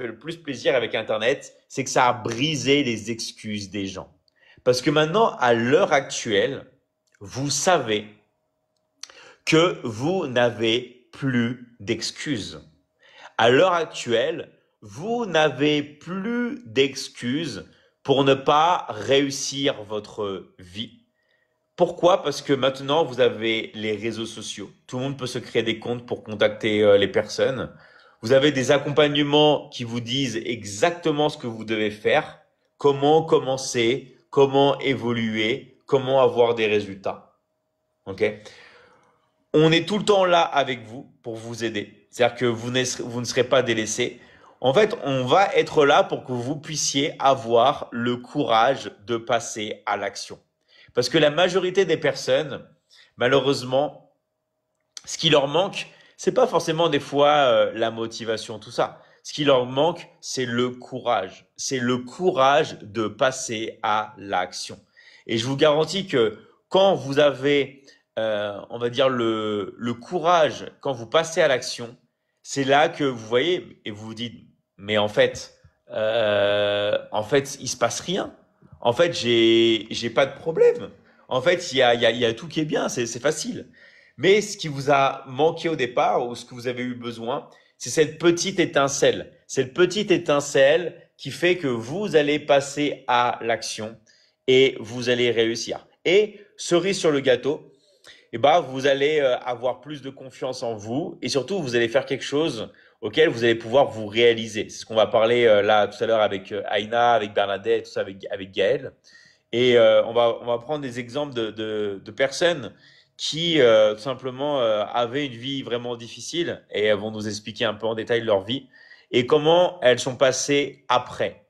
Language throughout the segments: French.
fait le plus plaisir avec Internet, c'est que ça a brisé les excuses des gens. Parce que maintenant, à l'heure actuelle, vous savez que vous n'avez plus d'excuses. À l'heure actuelle, vous n'avez plus d'excuses pour ne pas réussir votre vie. Pourquoi? Parce que maintenant, vous avez les réseaux sociaux. Tout le monde peut se créer des comptes pour contacter les personnes. Vous avez des accompagnements qui vous disent exactement ce que vous devez faire, comment commencer, comment évoluer, comment avoir des résultats. Ok? On est tout le temps là avec vous pour vous aider. C'est-à-dire que vous ne serez pas délaissé. En fait, on va être là pour que vous puissiez avoir le courage de passer à l'action. Parce que la majorité des personnes, malheureusement, ce qui leur manque, c'est pas forcément des fois la motivation, tout ça. Ce qui leur manque, c'est le courage. C'est le courage de passer à l'action. Et je vous garantis que quand vous avez, on va dire, le courage, quand vous passez à l'action, c'est là que vous voyez et vous vous dites, mais en fait, il se passe rien. En fait, j'ai pas de problème. En fait, il y a tout qui est bien, c'est facile. Mais ce qui vous a manqué au départ ou ce que vous avez eu besoin, c'est cette petite étincelle. Cette petite étincelle qui fait que vous allez passer à l'action et vous allez réussir. Et cerise sur le gâteau, eh ben, vous allez avoir plus de confiance en vous et surtout, vous allez faire quelque chose auquel vous allez pouvoir vous réaliser. C'est ce qu'on va parler là tout à l'heure avec Aïna, avec Bernadette, tout ça, avec Gaël. Et on va prendre des exemples de personnes qui tout simplement avaient une vie vraiment difficile et elles vont nous expliquer un peu en détail leur vie et comment elles sont passées après.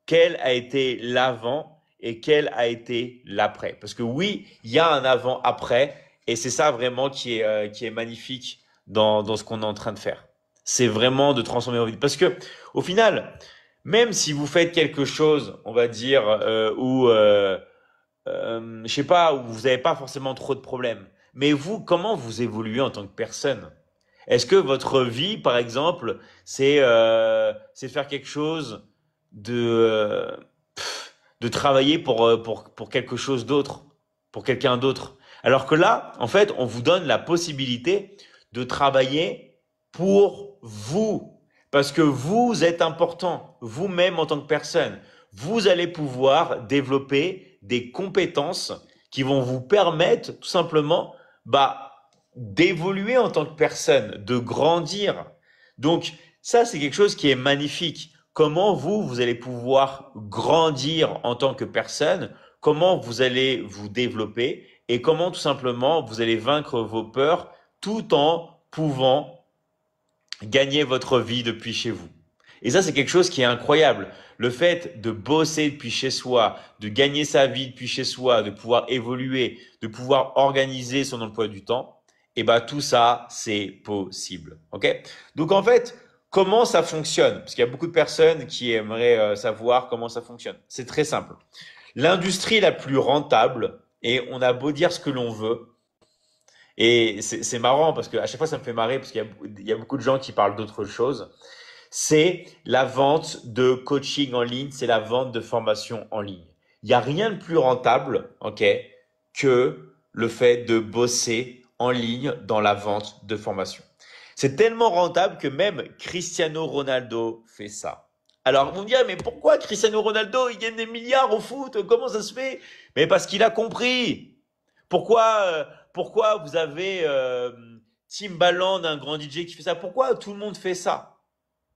Quel a été l'avant et quel a été l'après. Parce que oui, il y a un avant-après et c'est ça vraiment qui est magnifique dans ce qu'on est en train de faire. C'est vraiment de transformer vos vies. Parce que au final, même si vous faites quelque chose, on va dire, où je sais pas, où vous n'avez pas forcément trop de problèmes. Mais vous, comment vous évoluez en tant que personne? Est-ce que votre vie, par exemple, c'est faire quelque chose de de travailler pour quelque chose d'autre, pour quelqu'un d'autre? Alors que là, en fait, on vous donne la possibilité de travailler pour vous, parce que vous êtes important, vous-même en tant que personne. Vous allez pouvoir développer des compétences qui vont vous permettre tout simplement bah, d'évoluer en tant que personne, de grandir. Donc ça, c'est quelque chose qui est magnifique. Comment vous allez pouvoir grandir en tant que personne, comment vous allez vous développer et comment tout simplement vous allez vaincre vos peurs tout en pouvant gagner votre vie depuis chez vous. Et ça, c'est quelque chose qui est incroyable. Le fait de bosser depuis chez soi, de gagner sa vie depuis chez soi, de pouvoir évoluer, de pouvoir organiser son emploi du temps, et ben tout ça, c'est possible. Ok? Donc en fait, comment ça fonctionne? Parce qu'il y a beaucoup de personnes qui aimeraient savoir comment ça fonctionne. C'est très simple. L'industrie la plus rentable, et on a beau dire ce que l'on veut, et c'est marrant parce que à chaque fois ça me fait marrer parce qu'il y a beaucoup de gens qui parlent d'autre chose. C'est la vente de coaching en ligne, c'est la vente de formation en ligne. Il n'y a rien de plus rentable, ok, que le fait de bosser en ligne dans la vente de formation. C'est tellement rentable que même Cristiano Ronaldo fait ça. Alors, vous me direz, mais pourquoi Cristiano Ronaldo, il gagne des milliards au foot? Comment ça se fait? Mais parce qu'il a compris. Pourquoi vous avez Timbaland, un grand DJ qui fait ça? Pourquoi tout le monde fait ça?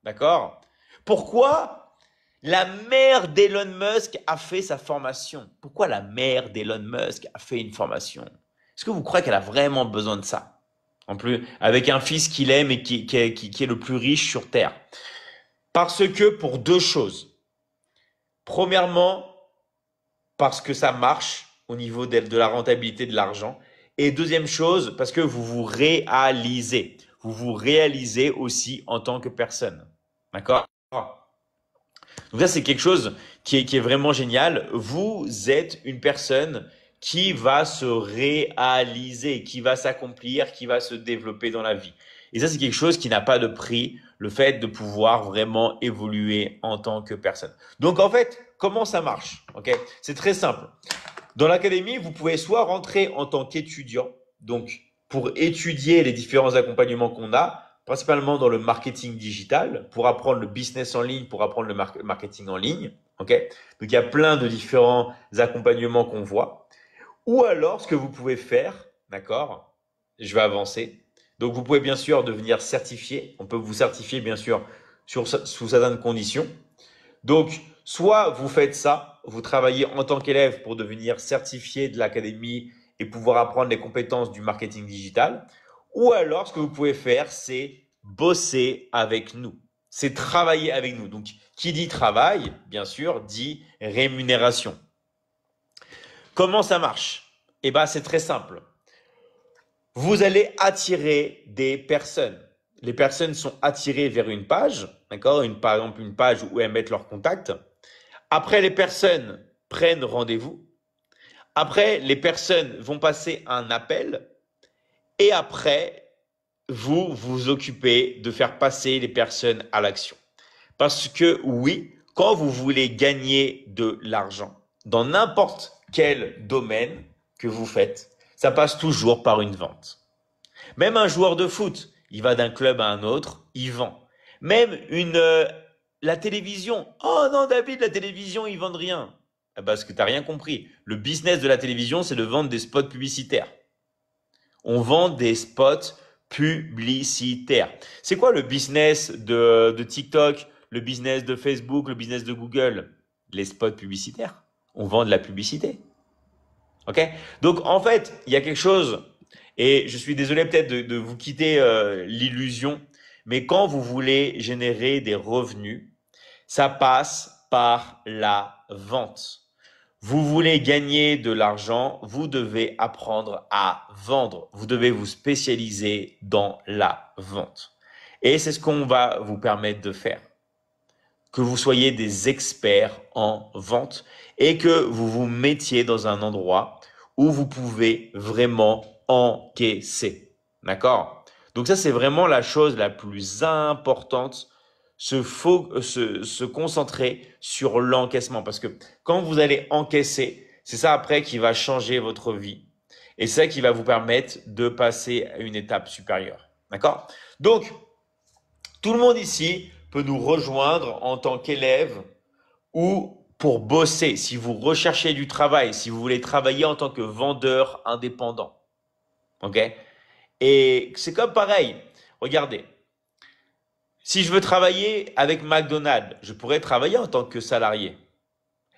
D'accord? Pourquoi la mère d'Elon Musk a fait sa formation? Pourquoi la mère d'Elon Musk a fait une formation? Est-ce que vous croyez qu'elle a vraiment besoin de ça? En plus, avec un fils qu'il aime et qui est le plus riche sur Terre. Parce que pour deux choses. Premièrement, parce que ça marche au niveau de la rentabilité de l'argent. Et deuxième chose, parce que vous vous réalisez. Vous vous réalisez aussi en tant que personne. D'accord? Donc ça, c'est quelque chose qui est vraiment génial. Vous êtes une personne qui va se réaliser, qui va s'accomplir, qui va se développer dans la vie. Et ça, c'est quelque chose qui n'a pas de prix. le fait de pouvoir vraiment évoluer en tant que personne. Donc en fait, comment ça marche? Ok, c'est très simple. Dans l'académie, vous pouvez soit rentrer en tant qu'étudiant, donc pour étudier les différents accompagnements qu'on a, principalement dans le marketing digital, pour apprendre le business en ligne, pour apprendre le marketing en ligne. Ok, donc il y a plein de différents accompagnements qu'on voit. Ou alors, ce que vous pouvez faire, d'accord, je vais avancer. Donc, vous pouvez bien sûr devenir certifié. On peut vous certifier, bien sûr, sous certaines conditions. Donc, soit vous faites ça, vous travaillez en tant qu'élève pour devenir certifié de l'académie et pouvoir apprendre les compétences du marketing digital. Ou alors, ce que vous pouvez faire, c'est bosser avec nous. C'est travailler avec nous. Donc, qui dit travail, bien sûr, dit rémunération. Comment ça marche? Eh ben, c'est très simple. Vous allez attirer des personnes. Les personnes sont attirées vers une page, d'accord? Par exemple, une page où elles mettent leur contact. Après, les personnes prennent rendez-vous. Après, les personnes vont passer un appel. Et après, vous vous occupez de faire passer les personnes à l'action. Parce que oui, quand vous voulez gagner de l'argent dans n'importe quel domaine que vous faites, ça passe toujours par une vente. Même un joueur de foot, il va d'un club à un autre, il vend. Même la télévision. Oh non, David, la télévision, ils vendent rien. Parce que tu n'as rien compris. Le business de la télévision, c'est de vendre des spots publicitaires. On vend des spots publicitaires. C'est quoi le business de TikTok, le business de Facebook, le business de Google? Les spots publicitaires. On vend de la publicité. Ok? Donc en fait, il y a quelque chose, et je suis désolé peut-être de vous quitter l'illusion, mais quand vous voulez générer des revenus, ça passe par la vente. Vous voulez gagner de l'argent, vous devez apprendre à vendre. Vous devez vous spécialiser dans la vente. Et c'est ce qu'on va vous permettre de faire. Que vous soyez des experts en vente et que vous vous mettiez dans un endroit où vous pouvez vraiment encaisser. D'accord? Donc ça, c'est vraiment la chose la plus importante, se concentrer sur l'encaissement. Parce que quand vous allez encaisser, c'est ça après qui va changer votre vie. Et c'est ça qui va vous permettre de passer à une étape supérieure. D'accord? Donc, tout le monde ici peut nous rejoindre en tant qu'élève ou pour bosser. Si vous recherchez du travail, si vous voulez travailler en tant que vendeur indépendant. OK? Et c'est comme pareil. Regardez. Si je veux travailler avec McDonald's, je pourrais travailler en tant que salarié.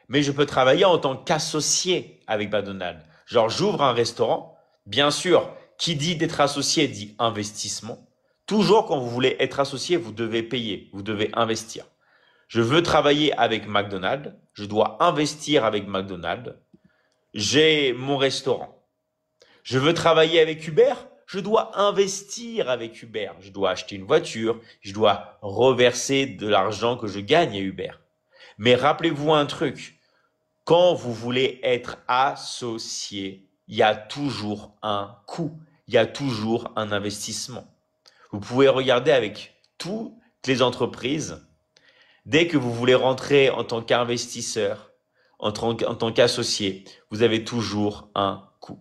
Mais je peux travailler en tant qu'associé avec McDonald's. Genre, j'ouvre un restaurant. Bien sûr, qui dit d'être associé dit investissement. Toujours quand vous voulez être associé, vous devez payer, vous devez investir. Je veux travailler avec McDonald's, je dois investir avec McDonald's. J'ai mon restaurant. Je veux travailler avec Uber, je dois investir avec Uber. Je dois acheter une voiture, je dois reverser de l'argent que je gagne à Uber. Mais rappelez-vous un truc, quand vous voulez être associé, il y a toujours un coût, il y a toujours un investissement. Vous pouvez regarder avec toutes les entreprises, dès que vous voulez rentrer en tant qu'investisseur, en tant qu'associé, vous avez toujours un coût.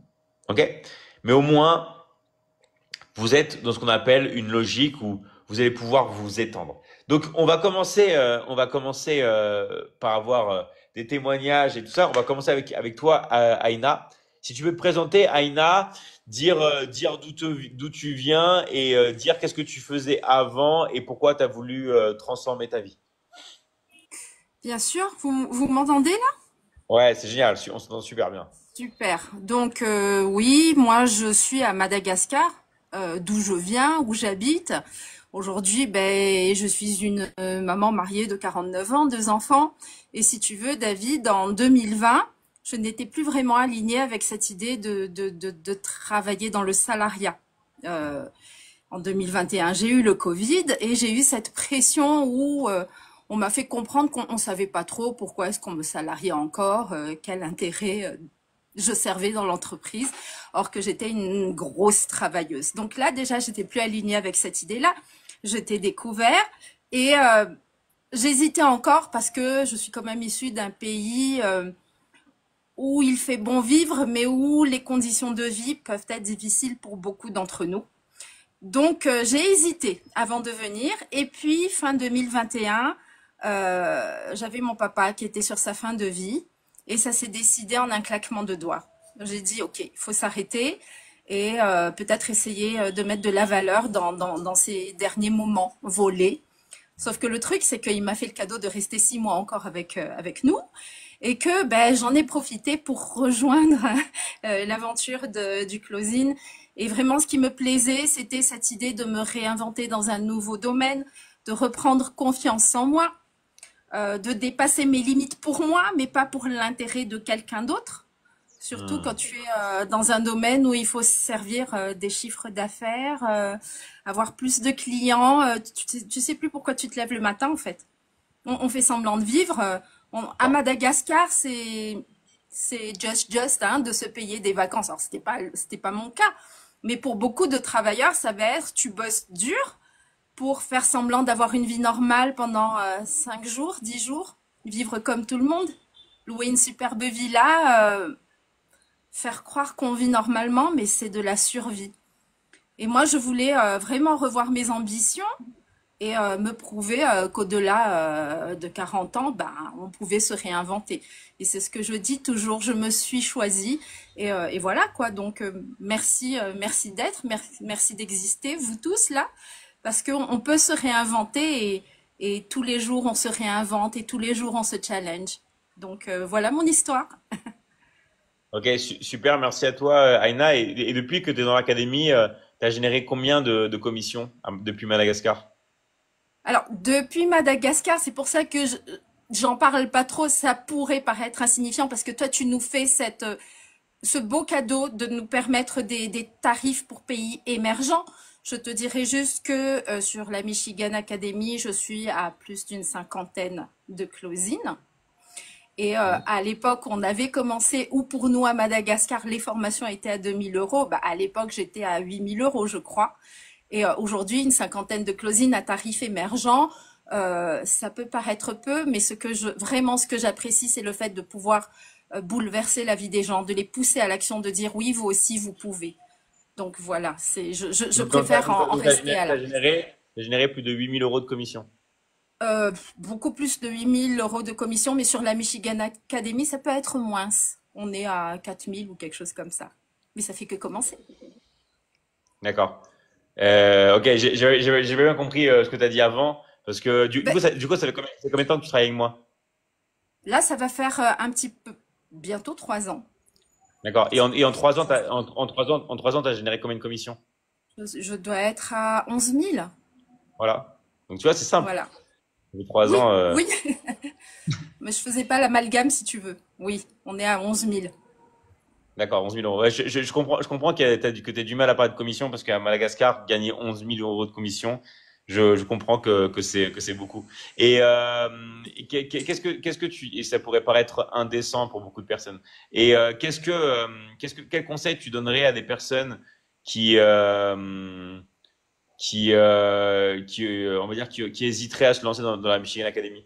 OK? Mais au moins, vous êtes dans ce qu'on appelle une logique où vous allez pouvoir vous étendre. Donc, on va commencer par avoir des témoignages et tout ça. On va commencer avec toi, Aïna. Si tu veux te présenter, Aïna, dire d'où tu viens et dire qu'est-ce que tu faisais avant et pourquoi tu as voulu transformer ta vie. Bien sûr, vous m'entendez là? Ouais, c'est génial, on s'entend super bien. Super. Donc oui, moi je suis à Madagascar, d'où je viens, où j'habite. Aujourd'hui, ben, je suis une maman mariée de 49 ans, deux enfants. Et si tu veux, David, en 2020, je n'étais plus vraiment alignée avec cette idée de travailler dans le salariat. Euh, En 2021, j'ai eu le Covid et j'ai eu cette pression où on m'a fait comprendre qu'on ne savait pas trop pourquoi est-ce qu'on me salariait encore, quel intérêt je servais dans l'entreprise, or que j'étais une grosse travailleuse. Donc là, déjà, j'étais plus alignée avec cette idée-là. je t'ai découvert et j'hésitais encore parce que je suis quand même issue d'un pays où il fait bon vivre, mais où les conditions de vie peuvent être difficiles pour beaucoup d'entre nous. Donc, j'ai hésité avant de venir. Et puis, fin 2021, j'avais mon papa qui était sur sa fin de vie. Et ça s'est décidé en un claquement de doigts. J'ai dit, OK, il faut s'arrêter et peut-être essayer de mettre de la valeur dans ces derniers moments volés. Sauf que le truc, c'est qu'il m'a fait le cadeau de rester 6 mois encore avec nous et que ben, j'en ai profité pour rejoindre l'aventure du closing. Et vraiment, ce qui me plaisait, c'était cette idée de me réinventer dans un nouveau domaine, de reprendre confiance en moi, de dépasser mes limites pour moi, mais pas pour l'intérêt de quelqu'un d'autre. Surtout quand Hmm. tu es dans un domaine où il faut se servir des chiffres d'affaires, avoir plus de clients. Tu sais plus pourquoi tu te lèves le matin en fait. On fait semblant de vivre. À Madagascar, c'est just hein, de se payer des vacances. Alors c'était pas mon cas, mais pour beaucoup de travailleurs, ça va être tu bosses dur pour faire semblant d'avoir une vie normale pendant 5 jours, 10 jours, vivre comme tout le monde, louer une superbe villa, faire croire qu'on vit normalement, mais c'est de la survie. Et moi, je voulais vraiment revoir mes ambitions et me prouver qu'au-delà de 40 ans, ben, on pouvait se réinventer. Et c'est ce que je dis toujours, je me suis choisie et voilà quoi. Donc merci d'être, merci d'exister, vous tous là, parce qu'on peut se réinventer et tous les jours on se réinvente et tous les jours on se challenge. Donc voilà mon histoire. Ok, super, merci à toi, Aina. Et depuis que tu es dans l'académie, tu as généré combien de commissions depuis Madagascar? Alors, depuis Madagascar, c'est pour ça que j'en parle pas trop, ça pourrait paraître insignifiant parce que toi, tu nous fais ce beau cadeau de nous permettre des tarifs pour pays émergents. Je te dirais juste que sur la Michigan Academy, je suis à plus d'une cinquantaine de closings. Et à l'époque, on avait commencé, ou pour nous à Madagascar, les formations étaient à 2 000 euros. Bah, à l'époque, j'étais à 8 000 euros, je crois. Et aujourd'hui, une cinquantaine de closings à tarif émergent, ça peut paraître peu, mais vraiment ce que j'apprécie, c'est le fait de pouvoir bouleverser la vie des gens, de les pousser à l'action, de dire oui, vous aussi, vous pouvez. Donc voilà, je Donc, donc, t'as, préfère donc, en donc, t'as rester généré, à là. t'as généré plus de 8 000 euros de commission. Beaucoup plus de 8 000 euros de commission, mais sur la Michigan Academy, ça peut être moins. On est à 4 000 ou quelque chose comme ça. Mais ça fait que commencer. D'accord. Ok, j'avais bien compris ce que tu as dit avant, parce que Ben, du coup, ça fait combien de temps que tu travailles avec moi? là, ça va faire un petit peu, bientôt 3 ans. D'accord. Et en Ça- 3 ans, ça- en 3 ans, t'as généré combien de commissions? je dois être à 11 000. Voilà. Donc tu vois, c'est simple. Voilà. Depuis 3 ans. Oui, oui, mais je faisais pas l'amalgame si tu veux. Oui, on est à 11 000. D'accord, 11 000 euros. Ouais, je comprends que tu aies du mal à parler de commission parce qu'à Madagascar, gagner 11 000 euros de commission, je comprends que c'est beaucoup. Et ça pourrait paraître indécent pour beaucoup de personnes. Quel conseil tu donnerais à des personnes qui, on va dire, qui hésiteraient à se lancer dans la Michigan Academy?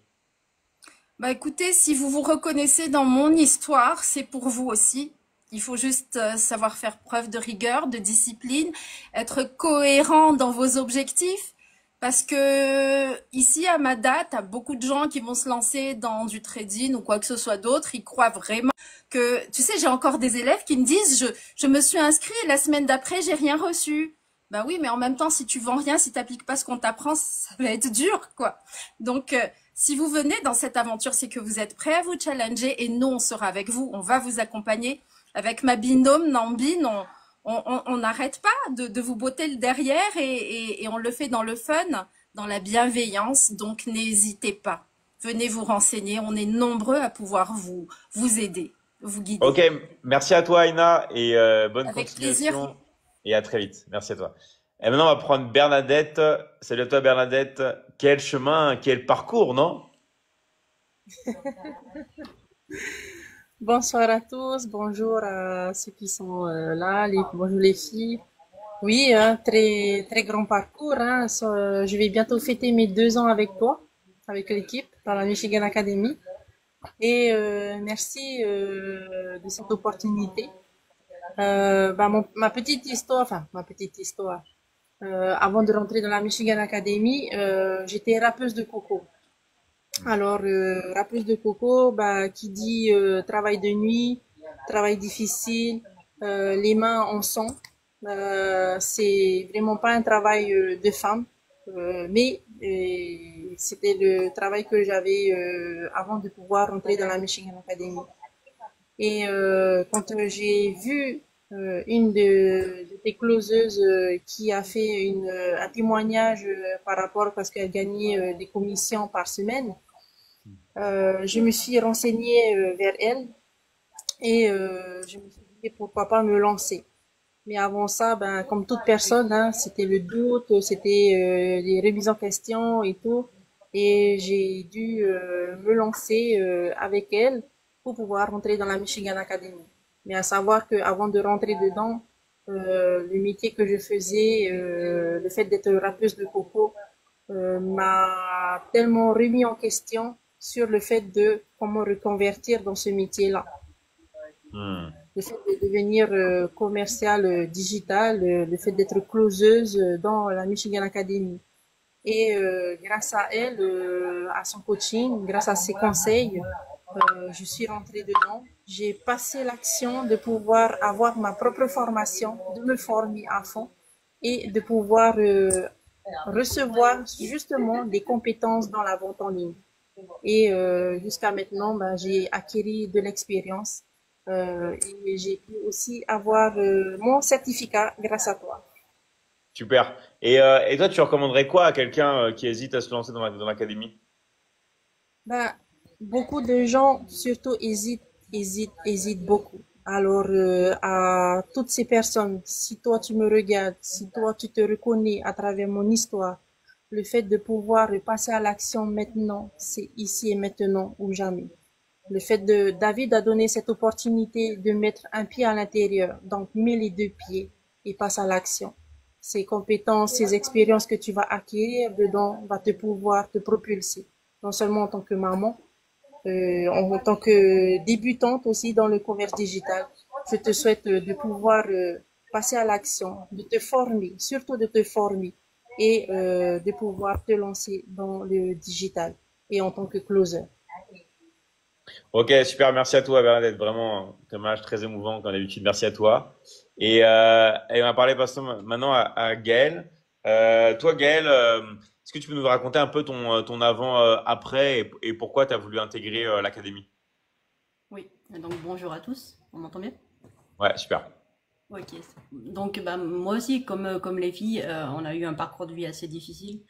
Bah écoutez, si vous vous reconnaissez dans mon histoire, c'est pour vous aussi. Il faut juste savoir faire preuve de rigueur, de discipline, être cohérent dans vos objectifs. Parce que ici, à ma date, t'as beaucoup de gens qui vont se lancer dans du trading ou quoi que ce soit d'autre. Ils croient vraiment que, tu sais, j'ai encore des élèves qui me disent, je me suis inscrit et la semaine d'après, j'ai rien reçu. Ben oui, mais en même temps, si tu vends rien, si t'appliques pas ce qu'on t'apprend, ça va être dur, quoi. Donc, si vous venez dans cette aventure, c'est que vous êtes prêt à vous challenger et nous, on sera avec vous. On va vous accompagner. Avec ma binôme Nambine, on n'arrête pas de vous botter le derrière et on le fait dans le fun, dans la bienveillance. Donc, n'hésitez pas. Venez vous renseigner. On est nombreux à pouvoir vous aider, vous guider. Ok, merci à toi, Aina, et bonne Avec plaisir. continuation, et à très vite. Merci à toi. Et maintenant, on va prendre Bernadette. Salut à toi, Bernadette. Quel chemin, quel parcours, non? Bonsoir à tous, bonjour à ceux qui sont là, bonjour les filles. Oui, très, très grand parcours, hein. Je vais bientôt fêter mes 2 ans avec toi, avec l'équipe, dans la Michigan Academy. Et merci de cette opportunité. Ma petite histoire, enfin, ma petite histoire. Avant de rentrer dans la Michigan Academy, j'étais rappeuse de coco. Alors, rappeuse de coco, bah, qui dit travail de nuit, travail difficile, les mains en sang. C'est vraiment pas un travail de femme, mais c'était le travail que j'avais avant de pouvoir rentrer dans la Michigan Academy. Et quand j'ai vu une de tes closeuses qui a fait un témoignage par rapport parce qu'elle gagnait des commissions par semaine, je me suis renseignée vers elle et je me suis dit pourquoi pas me lancer. Mais avant ça, ben, comme toute personne, hein, c'était le doute, c'était les remises en question et tout. Et j'ai dû me lancer avec elle pour pouvoir rentrer dans la Michigan Academy. Mais à savoir que avant de rentrer dedans, le métier que je faisais, le fait d'être rappeuse de coco, m'a tellement remis en question sur le fait de comment reconvertir dans ce métier-là. Hmm. Le fait de devenir commercial digital, le fait d'être closeuse dans la Michigan Academy. Et grâce à elle, à son coaching, grâce à ses conseils, je suis rentrée dedans. J'ai passé l'action de pouvoir avoir ma propre formation, de me former à fond et de pouvoir recevoir justement des compétences dans la vente en ligne. Et jusqu'à maintenant, ben, j'ai acquis de l'expérience et j'ai pu aussi avoir mon certificat grâce à toi. Super. Et toi, tu recommanderais quoi à quelqu'un qui hésite à se lancer dans l'académie? Ben, beaucoup de gens surtout hésitent beaucoup. Alors, à toutes ces personnes, si toi tu me regardes, si toi tu te reconnais à travers mon histoire, le fait de pouvoir passer à l'action maintenant, c'est ici et maintenant ou jamais. Le fait de David a donné cette opportunité de mettre un pied à l'intérieur, donc mets les deux pieds et passe à l'action. Ces compétences, ces expériences que tu vas acquérir dedans va te pouvoir te propulser, non seulement en tant que maman, en tant que débutante aussi dans le commerce digital. Je te souhaite de pouvoir passer à l'action, de te former, surtout de te former et de pouvoir te lancer dans le digital et en tant que closer. Ok, super. Merci à toi, Bernadette. Vraiment, un témoignage très émouvant comme d'habitude. Merci à toi. Et on va parler maintenant à Gaël. Toi, Gaël, est-ce que tu peux nous raconter un peu ton avant, après et pourquoi tu as voulu intégrer l'académie? Oui, donc bonjour à tous, on m'entend bien? Ouais, super. Ok, donc bah, moi aussi, comme les filles, on a eu un parcours de vie assez difficile.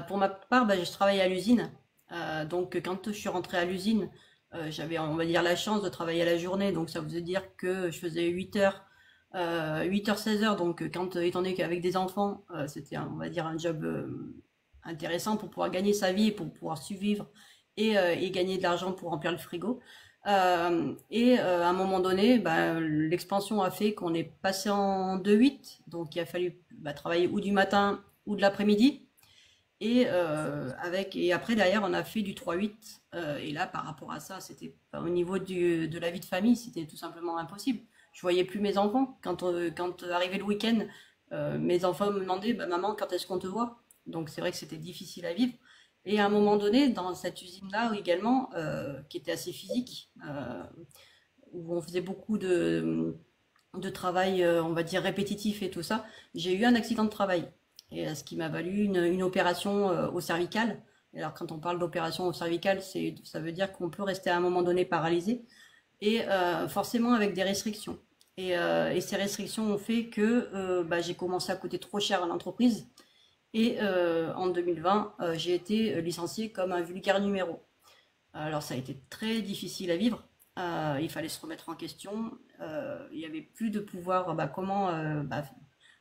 Pour ma part, bah, je travaillais à l'usine. Donc quand je suis rentrée à l'usine, j'avais, on va dire, la chance de travailler à la journée. Donc ça voulait dire que je faisais 8 heures, 8 heures, 16 heures. Donc quand, étant donné qu'avec des enfants, c'était, on va dire, un job intéressant pour pouvoir gagner sa vie, pour pouvoir survivre et gagner de l'argent pour remplir le frigo. À un moment donné, bah, l'expansion a fait qu'on est passé en 2-8, donc il a fallu bah, travailler ou du matin ou de l'après-midi. Et après derrière on a fait du 3-8. Et là par rapport à ça, c'était bah, au niveau de la vie de famille, c'était tout simplement impossible. Je voyais plus mes enfants. Quand arrivait le week-end, mes enfants me demandaient bah, maman, quand est-ce qu'on te voit? Donc c'est vrai que c'était difficile à vivre. Et à un moment donné, dans cette usine-là également, qui était assez physique, où on faisait beaucoup de travail, on va dire répétitif et tout ça, j'ai eu un accident de travail. Et ce qui m'a valu une opération au cervical. Alors quand on parle d'opération au cervical, ça veut dire qu'on peut rester à un moment donné paralysé et forcément avec des restrictions. Et ces restrictions ont fait que bah, j'ai commencé à coûter trop cher à l'entreprise. Et en 2020, j'ai été licenciée comme un vulgaire numéro. Alors ça a été très difficile à vivre. Il fallait se remettre en question. Il n'y avait plus de pouvoir. Bah, comment, bah,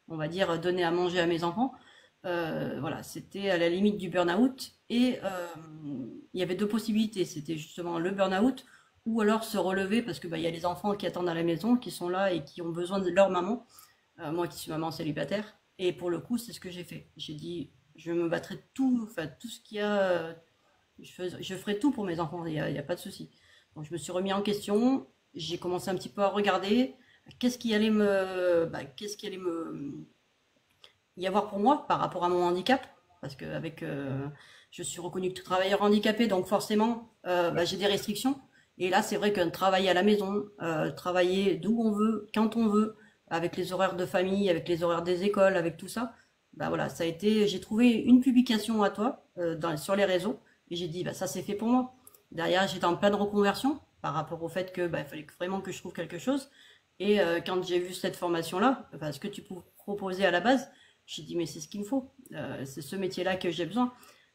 on va dire, donner à manger à mes enfants. Voilà, c'était à la limite du burn-out. Et il y avait deux possibilités. C'était justement le burn-out ou alors se relever parce que bah, il y a les enfants qui attendent à la maison, qui sont là et qui ont besoin de leur maman. moi qui suis maman célibataire. Et pour le coup, c'est ce que j'ai fait. J'ai dit, je me battrai tout, enfin tout ce qu'il y a, je ferai tout pour mes enfants, il y a pas de souci. Donc je me suis remis en question, j'ai commencé un petit peu à regarder qu'est-ce qui allait me y avoir pour moi par rapport à mon handicap, parce que je suis reconnue que travailleur handicapé, donc forcément, j'ai des restrictions. Et là, c'est vrai que travailler à la maison, travailler d'où on veut, quand on veut, avec les horaires de famille, avec les horaires des écoles, avec tout ça, bah voilà, ça a été. J'ai trouvé une publication à toi sur les réseaux, et j'ai dit, bah ça c'est fait pour moi. Derrière, j'étais en pleine reconversion par rapport au fait que il fallait vraiment que je trouve quelque chose. Et quand j'ai vu cette formation-là, enfin, ce que tu proposais à la base, j'ai dit, mais c'est ce qu'il me faut. C'est ce métier-là que j'ai besoin.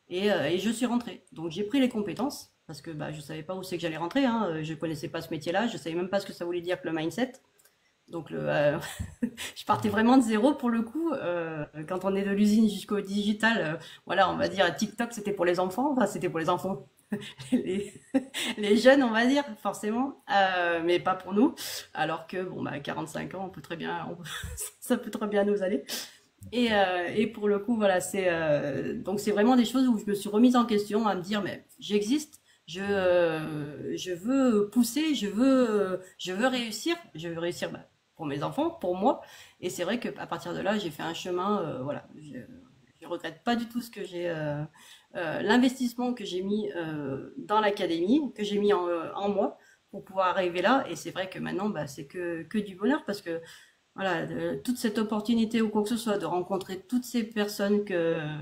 Et je suis rentrée. Donc j'ai pris les compétences, parce que je savais pas où c'est que j'allais rentrer. Hein. Je connaissais pas ce métier-là, je savais même pas ce que ça voulait dire que le mindset. Donc je partais vraiment de zéro pour le coup. Quand on est de l'usine jusqu'au digital, voilà, on va dire TikTok c'était pour les enfants, enfin c'était pour les enfants, les, les jeunes on va dire forcément, mais pas pour nous. Alors que bon 45 ans, on peut très bien, ça peut très bien nous aller. Et pour le coup voilà donc c'est vraiment des choses où je me suis remise en question à me dire mais j'existe. Je veux pousser, je veux réussir, pour mes enfants, pour moi. Et c'est vrai qu'à partir de là, j'ai fait un chemin, voilà. Je regrette pas du tout l'investissement que j'ai mis dans l'académie, que j'ai mis en moi pour pouvoir arriver là. Et c'est vrai que maintenant, c'est que du bonheur parce que voilà, toute cette opportunité ou quoi que ce soit, de rencontrer toutes ces personnes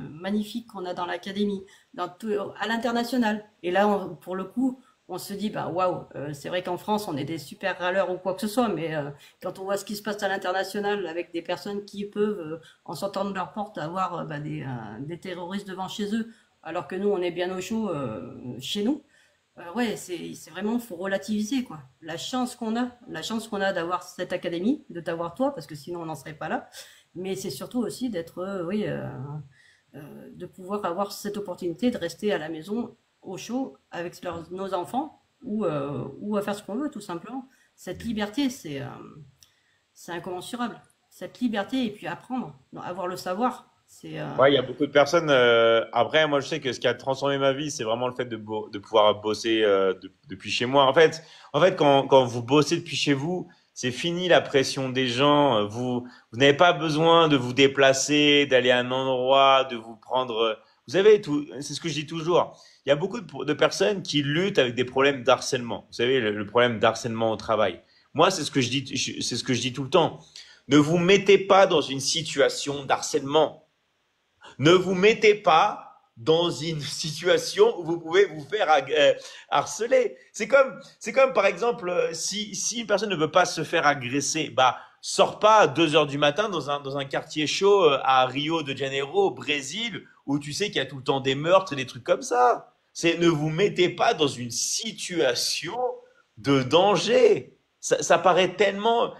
magnifiques qu'on a dans l'académie, à l'international. Et là, pour le coup, on se dit, waouh, c'est vrai qu'en France, on est des super râleurs ou quoi que ce soit, mais quand on voit ce qui se passe à l'international avec des personnes qui peuvent, en sortant de leur porte, avoir des terroristes devant chez eux, alors que nous, on est bien au chaud chez nous. Ouais, c'est vraiment, faut relativiser, quoi. La chance qu'on a d'avoir cette académie, de t'avoir toi, parce que sinon on n'en serait pas là. Mais c'est surtout aussi d'être, oui, de pouvoir avoir cette opportunité de rester à la maison au chaud avec nos enfants ou à faire ce qu'on veut, tout simplement. Cette liberté, c'est incommensurable. Cette liberté et puis apprendre, avoir le savoir, c'est Ouais, il y a beaucoup de personnes. Après, moi, je sais que ce qui a transformé ma vie, c'est vraiment le fait de pouvoir bosser depuis chez moi. En fait, quand vous bossez depuis chez vous, c'est fini la pression des gens. Vous n'avez pas besoin de vous déplacer, d'aller à un endroit, de vous prendre. Vous savez, tout. C'est ce que je dis toujours. Il y a beaucoup de personnes qui luttent avec des problèmes d'harcèlement. Vous savez, le problème d'harcèlement au travail. Moi, c'est ce que je dis. C'est ce que je dis tout le temps. Ne vous mettez pas dans une situation d'harcèlement. Ne vous mettez pas dans une situation où vous pouvez vous faire harceler. C'est comme par exemple, si une personne ne veut pas se faire agresser, sors pas à 2 heures du matin dans un quartier chaud à Rio de Janeiro, au Brésil, où tu sais qu'il y a tout le temps des meurtres et des trucs comme ça. Ne vous mettez pas dans une situation de danger. Ça paraît tellement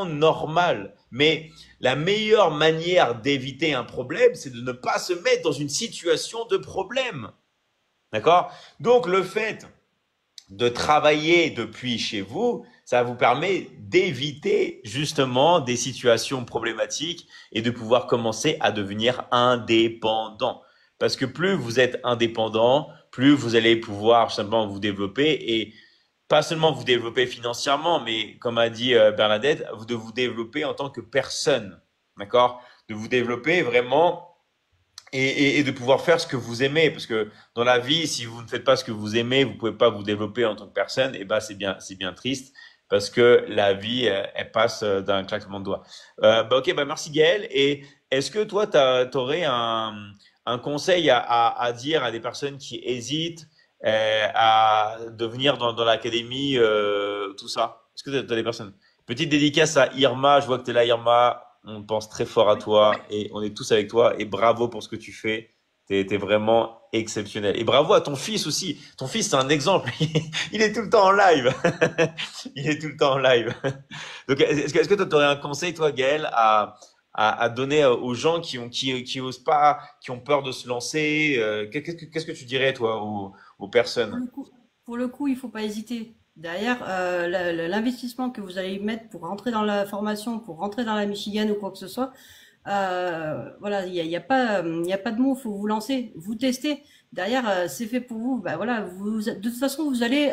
normal. Mais la meilleure manière d'éviter un problème, c'est de ne pas se mettre dans une situation de problème. D'accord? Donc, le fait de travailler depuis chez vous, ça vous permet d'éviter justement des situations problématiques et de pouvoir commencer à devenir indépendant. Parce que plus vous êtes indépendant, plus vous allez pouvoir simplement vous développer et pas seulement vous développer financièrement, mais comme a dit Bernadette, de vous développer en tant que personne, d'accord? De vous développer vraiment et de pouvoir faire ce que vous aimez, parce que dans la vie, si vous ne faites pas ce que vous aimez, vous pouvez pas vous développer en tant que personne, et c'est bien triste, parce que la vie, elle passe d'un claquement de doigts. Ok, merci Gaël. Et est-ce que toi, t'aurais un conseil à dire à des personnes qui hésitent à devenir dans l'académie, tout ça? Est-ce que tu as des personnes? Petite dédicace à Irma, je vois que tu es là, Irma. On pense très fort à toi et on est tous avec toi. Et bravo pour ce que tu fais. T'es vraiment exceptionnel. Et bravo à ton fils aussi. Ton fils, c'est un exemple. Il est tout le temps en live. Il est tout le temps en live. Donc, est-ce que tu aurais un conseil, toi, Gaël, à donner aux gens qui osent pas, qui ont peur de se lancer? Qu'est-ce que tu dirais, toi, aux pour personnes? le coup, pour le coup, il faut pas hésiter. Derrière, l'investissement que vous allez y mettre pour rentrer dans la formation, pour rentrer dans la Michigan ou quoi que ce soit, voilà, il y a pas de mots, faut vous lancer, vous tester. Derrière, c'est fait pour vous. Bah voilà, de toute façon, vous allez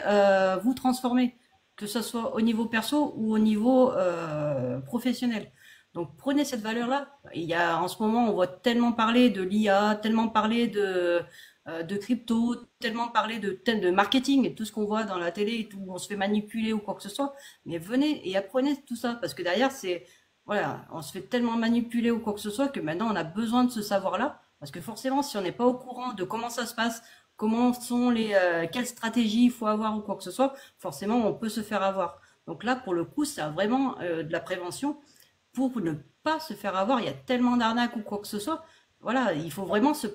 vous transformer, que ce soit au niveau perso ou au niveau professionnel. Donc prenez cette valeur-là. Il y a en ce moment, on voit tellement parler de l'IA, tellement parler de crypto, tellement parler de marketing et tout ce qu'on voit dans la télé et tout, où on se fait manipuler ou quoi que ce soit. Mais venez et apprenez tout ça parce que derrière, c'est voilà, on se fait tellement manipuler ou quoi que ce soit que maintenant on a besoin de ce savoir-là. Parce que forcément, si on n'est pas au courant de comment ça se passe, comment sont quelles stratégies il faut avoir ou quoi que ce soit, forcément on peut se faire avoir. Donc là, pour le coup, c'est vraiment de la prévention pour ne pas se faire avoir. Il y a tellement d'arnaques ou quoi que ce soit. Voilà, il faut vraiment se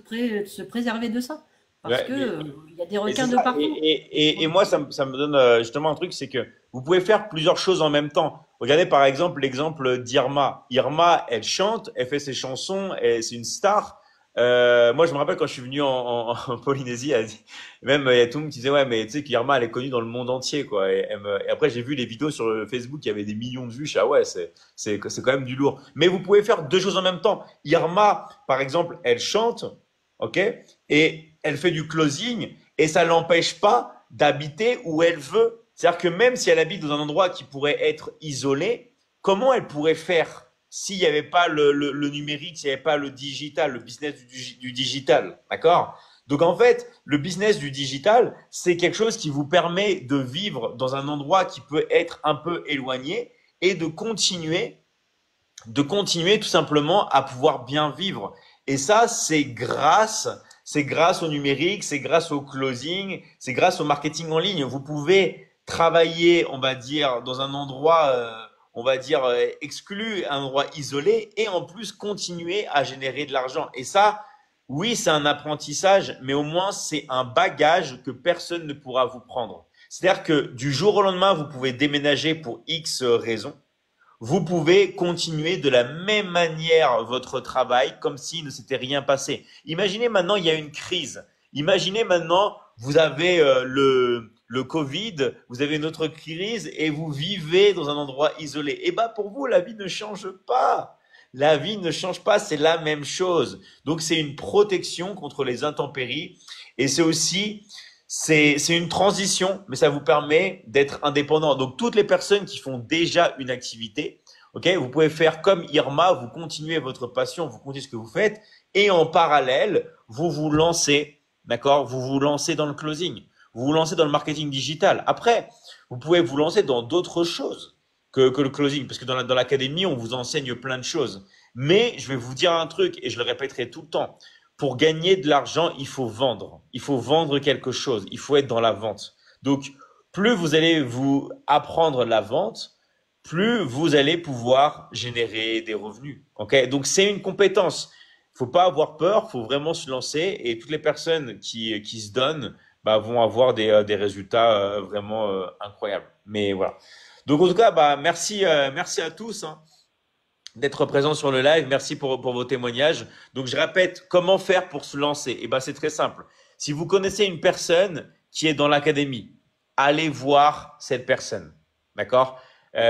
préserver de ça. Parce Ouais, que il y a des et c'est requins de ça. partout. Et moi, ça me donne justement un truc, c'est que vous pouvez faire plusieurs choses en même temps. Regardez par exemple l'exemple d'Irma. Irma, elle chante, elle fait ses chansons, c'est une star. Moi, je me rappelle quand je suis venu en Polynésie, même il y a tout le monde qui disait ouais, mais tu sais qu'Irma, elle est connue dans le monde entier, quoi. Et après, j'ai vu les vidéos sur le Facebook, il y avait des millions de vues. Je suis ah ouais, c'est quand même du lourd. Mais vous pouvez faire deux choses en même temps. Irma, par exemple, elle chante, ok, et elle fait du closing, et ça l'empêche pas d'habiter où elle veut. C'est-à-dire que même si elle habite dans un endroit qui pourrait être isolé, comment elle pourrait faire s'il n'y avait pas le numérique, s'il n'y avait pas le digital, le business du digital, d'accord? Donc en fait, le business du digital, c'est quelque chose qui vous permet de vivre dans un endroit qui peut être un peu éloigné et de continuer tout simplement à pouvoir bien vivre. Et ça, c'est grâce au numérique, c'est grâce au closing, c'est grâce au marketing en ligne. Vous pouvez travailler, on va dire, dans un endroit, on va dire, exclu, un endroit isolé, et en plus continuer à générer de l'argent. Et ça, oui, c'est un apprentissage, mais au moins c'est un bagage que personne ne pourra vous prendre. C'est-à-dire que du jour au lendemain, vous pouvez déménager pour X raisons. Vous pouvez continuer de la même manière votre travail comme s'il ne s'était rien passé. Imaginez maintenant, il y a une crise. Imaginez maintenant, vous avez le Covid, vous avez une autre crise et vous vivez dans un endroit isolé. Et bah pour vous, la vie ne change pas. La vie ne change pas, c'est la même chose. Donc c'est une protection contre les intempéries et c'est aussi c'est une transition, mais ça vous permet d'être indépendant. Donc, toutes les personnes qui font déjà une activité, ok, vous pouvez faire comme Irma, vous continuez votre passion, vous continuez ce que vous faites, et en parallèle, vous vous lancez, d'accord, vous vous lancez dans le closing, vous vous lancez dans le marketing digital. Après, vous pouvez vous lancer dans d'autres choses que le closing, parce que dans l'académie, on vous enseigne plein de choses. Mais je vais vous dire un truc, et je le répéterai tout le temps. Pour gagner de l'argent, il faut vendre. Il faut vendre quelque chose. Il faut être dans la vente. Donc, plus vous allez vous apprendre la vente, plus vous allez pouvoir générer des revenus. Ok? Donc, c'est une compétence. Faut pas avoir peur. Faut vraiment se lancer. Et toutes les personnes qui se donnent, bah, vont avoir des résultats vraiment incroyables. Mais voilà. Donc, en tout cas, bah, merci à tous, hein, d'être présent sur le live. Merci pour vos témoignages. Donc, je répète, comment faire pour se lancer? Eh ben, c'est très simple. Si vous connaissez une personne qui est dans l'académie, allez voir cette personne. D'accord?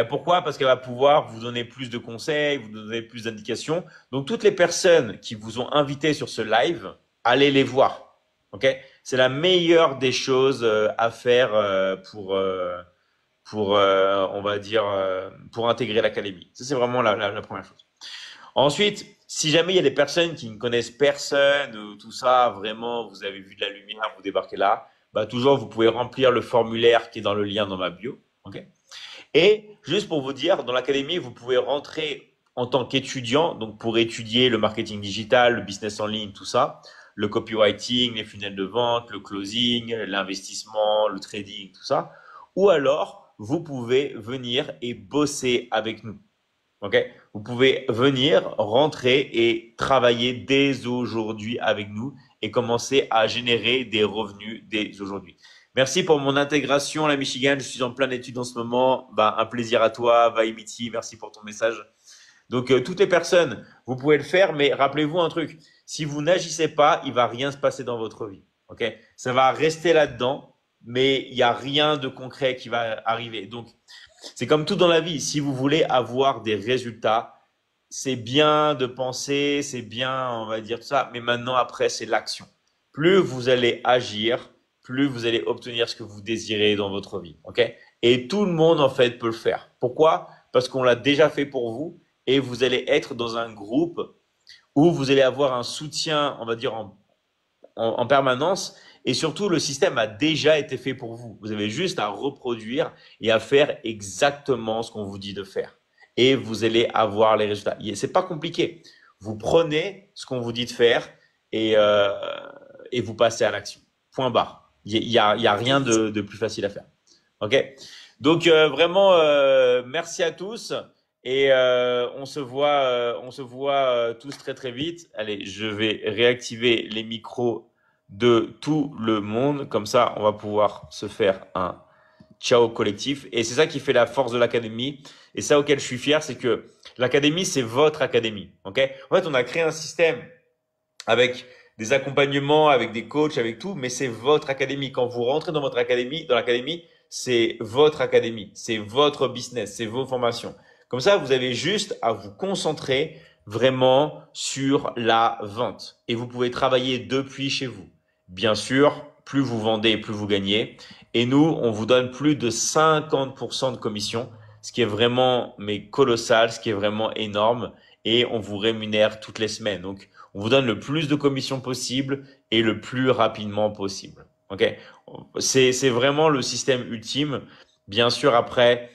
Pourquoi? Parce qu'elle va pouvoir vous donner plus de conseils, vous donner plus d'indications. Donc, toutes les personnes qui vous ont invité sur ce live, allez les voir. OK? C'est la meilleure des choses à faire pour on va dire, pour intégrer l'académie. Ça, c'est vraiment la première chose. Ensuite, si jamais il y a des personnes qui ne connaissent personne ou tout ça, vraiment, vous avez vu de la lumière, vous débarquez là, bah, toujours, vous pouvez remplir le formulaire qui est dans le lien dans ma bio. OK? Et juste pour vous dire, dans l'académie, vous pouvez rentrer en tant qu'étudiant, donc pour étudier le marketing digital, le business en ligne, tout ça, le copywriting, les funnels de vente, le closing, l'investissement, le trading, tout ça. Ou alors, vous pouvez venir et bosser avec nous. Ok? Vous pouvez venir, rentrer et travailler dès aujourd'hui avec nous et commencer à générer des revenus dès aujourd'hui. Merci pour mon intégration à la Michigan. Je suis en pleine étude en ce moment. Bah, un plaisir à toi, Vaimiti. Merci pour ton message. Donc, toutes les personnes, vous pouvez le faire, mais rappelez-vous un truc. Si vous n'agissez pas, il va rien se passer dans votre vie. Ok? Ça va rester là-dedans. mais il n'y a rien de concret qui va arriver. Donc, c'est comme tout dans la vie. Si vous voulez avoir des résultats, c'est bien de penser, c'est bien, on va dire tout ça, mais maintenant, après, c'est l'action. Plus vous allez agir, plus vous allez obtenir ce que vous désirez dans votre vie. OK? Et tout le monde, en fait, peut le faire. Pourquoi? Parce qu'on l'a déjà fait pour vous et vous allez être dans un groupe où vous allez avoir un soutien, on va dire, en permanence. Et surtout, le système a déjà été fait pour vous. Vous avez juste à reproduire et à faire exactement ce qu'on vous dit de faire. Et vous allez avoir les résultats. C'est pas compliqué. Vous prenez ce qu'on vous dit de faire et, euh, et vous passez à l'action. Point barre. Il y a rien de plus facile à faire. OK? Donc, vraiment, merci à tous. Et on se voit tous très très vite. Allez, je vais réactiver les micros de tout le monde. Comme ça, on va pouvoir se faire un ciao collectif. Et c'est ça qui fait la force de l'académie. Et ça auquel je suis fier, c'est que l'académie, c'est votre académie. OK? En fait, on a créé un système avec des accompagnements, avec des coachs, avec tout, mais c'est votre académie. Quand vous rentrez dans votre académie, dans l'académie, c'est votre académie, c'est votre business, c'est vos formations. Comme ça, vous avez juste à vous concentrer vraiment sur la vente et vous pouvez travailler depuis chez vous. Bien sûr, plus vous vendez, plus vous gagnez. Et nous, on vous donne plus de 50% de commission, ce qui est vraiment mais colossal, ce qui est vraiment énorme. Et on vous rémunère toutes les semaines. Donc, on vous donne le plus de commissions possible et le plus rapidement possible. OK? C'est vraiment le système ultime. Bien sûr, après,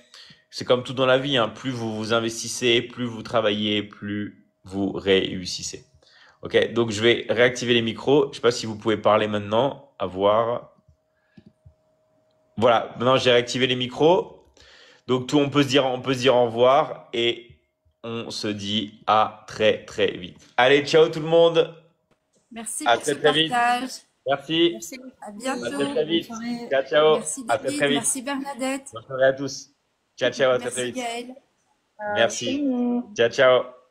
c'est comme tout dans la vie, hein. Plus vous vous investissez, plus vous travaillez, plus vous réussissez. OK? Donc, je vais réactiver les micros. Je sais pas si vous pouvez parler maintenant. À voir. Voilà. Maintenant, j'ai réactivé les micros. Donc, on peut se dire au revoir et on se dit à très, très vite. Allez, ciao tout le monde. Merci À pour très, ce très vite. partage. Merci. Merci. À À bientôt. très, très vite. Bonne soirée. Ciao, ciao. Merci À très, très David, vite. merci Bernadette, Bonne soirée à tous. Ciao, ciao. À très, très merci vite. Gaël. Merci. Ciao, ciao.